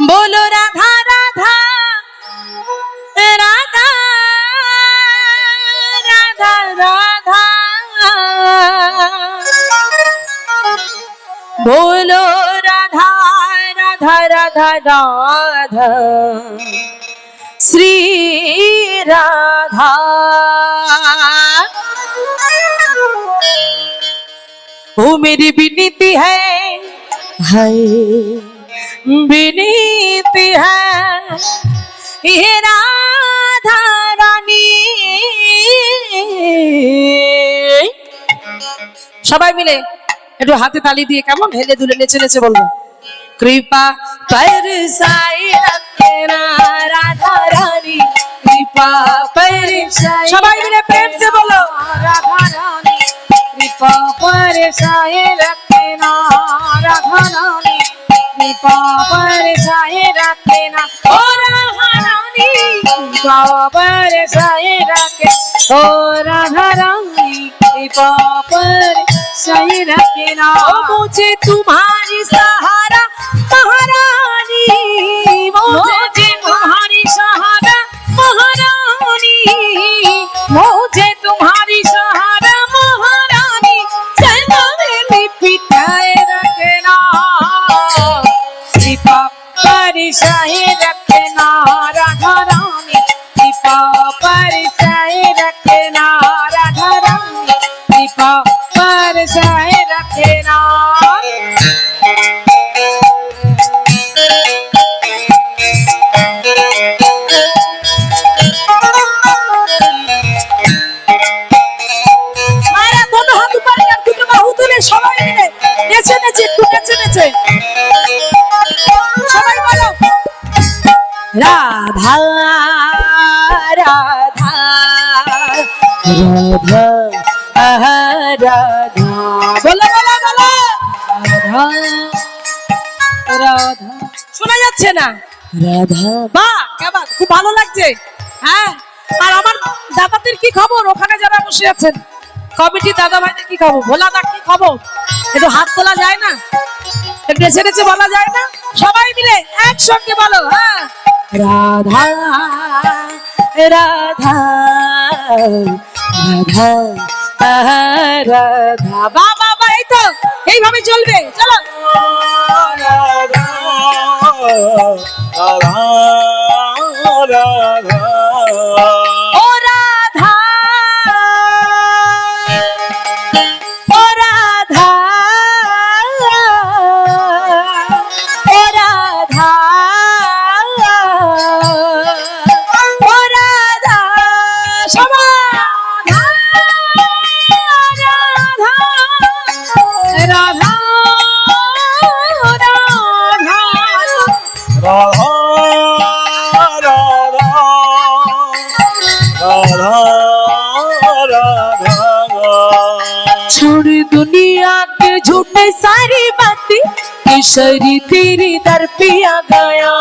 बोलो राधा राधा राधा राधा राधा बोलो राधा राधा राधा राधा श्री राधा। वो मेरी विनती है विनती है ये राधा रानी। সবাই মিলে একটু হাতে তালি দিয়ে কেমন হেলে দুলে নেচে নেচে বলবো कृपा बरसाए रखना राधा रानी कृपा बरसाए। সবাই মিলে প্রেম से बोलो राधा रानी कृपा बरसाए रखना राधा रानी कृपा बरसाए रखना ओ राधा रानी कृपा बरसाए रखे ओ राधा रानी कृपा बरसाए रखना। मुझे तुम्हारी सहारा महारानी मुझे तुम्हारी सहारा महारानी मुझे तुम्हारी सहारा महारानी चलो मेरी पिटाए रखना कृपा परिसाए रखना राधा रानी कृपा परिसाए रखना राधा रानी कृपा परिसाए रखना। সবাই মিলে নেচে নেচে একটু নেচে নেচে সবাই বলো রাধা রাধা রাধা রাধা বলো বলো বলো রাধা রাধা। শোনা যাচ্ছে না রাধা? বাহ কেমন খুব ভালো লাগছে। হ্যাঁ আর আমার দাদাদের কি খবর ওখানে যারা বসে আছেন কমিটি দাদা ভাইদের কি খবর ভোলা দা কি খবর একটু হাত তোলা যায় না একটু নেচে নেচে বলা যায় না সবাই মিলে একসঙ্গে বলো হ্যাঁ রাধা রাধা রাধা রাধা। বাহ বাহ বাহ এই তো এইভাবে চলবে চলো রাধা রাধা রাধা छोड़ दुनिया के झूठे सारी बातें किशोरी तेरी दर पे आ गया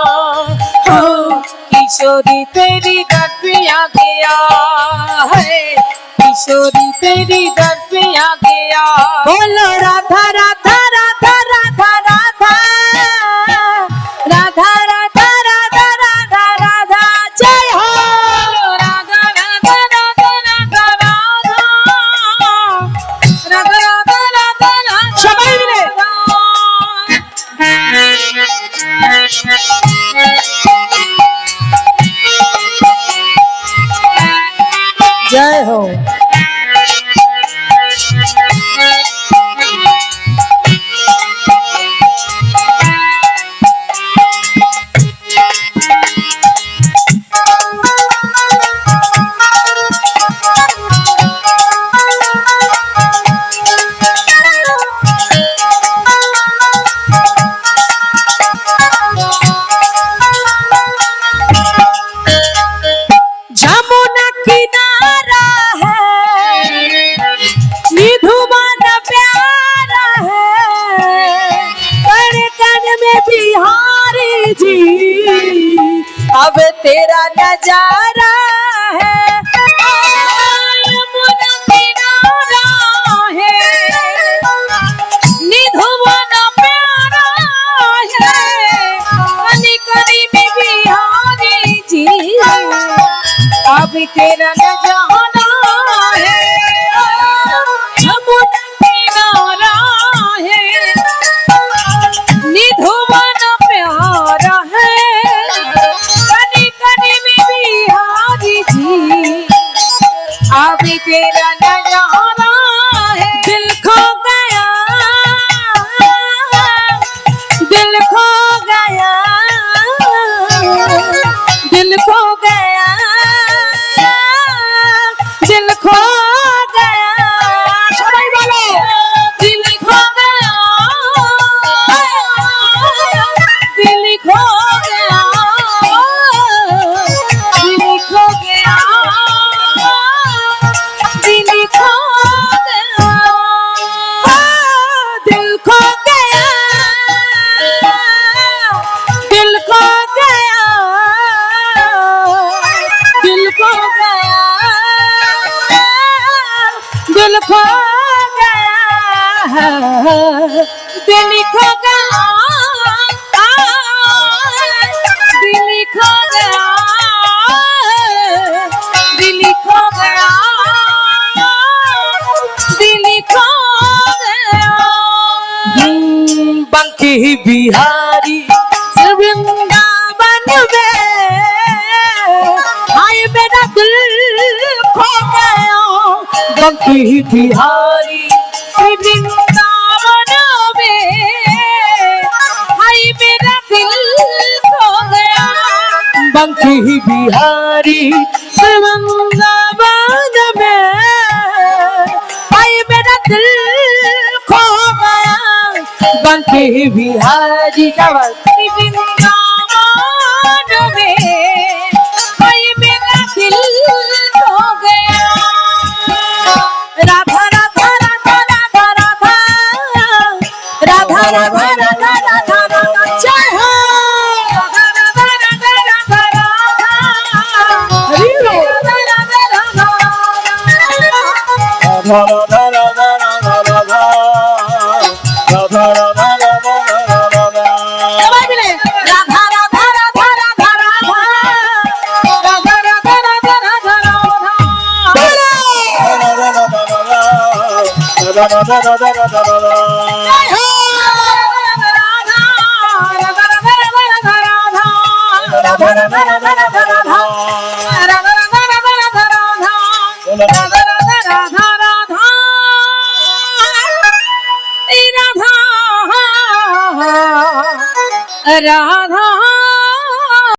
हो किशोरी तेरी दर पे आ गया है किशोरी तेरी दर पे आ गया। बोलो राधा राधा राधा राधा राधा राधा राधा राधा राधा राधा जय हो राधा राधा राधा राधा राधा राधा राधा राधा সবাই মিলে जय हो। अब तेरा नजारा है यमुना किनारा है निधु दिल खो गया, दिल खो गया, दिल खो गया, दिल खो गया। बांके बिहारी वृंदावन में आए मेरा दिल खो गया। बांके बिहारी वृंदावन में आए मेरा दिल खो गया। बांके बिहारी वृंदावन में आए मेरा दिल खो गया। बांके बिहारी वृंदावन में आए मेरा दिल खो गया। राधा राधा राधा राधा राधा राधा राधा राधा राधा राधा जय हो। राधा राधा राधा राधा राधा हरि बोल। राधा राधा राधा राधा राधा राधा राधा राधा राधा राधा सबाई मिले। राधा राधा राधा राधा राधा राधा राधा राधा राधा राधा जय हो। राधा राधा राधा राधा राधा राधा राधा राधा राधा राधा राधा राधा राधा राधा राधा राधा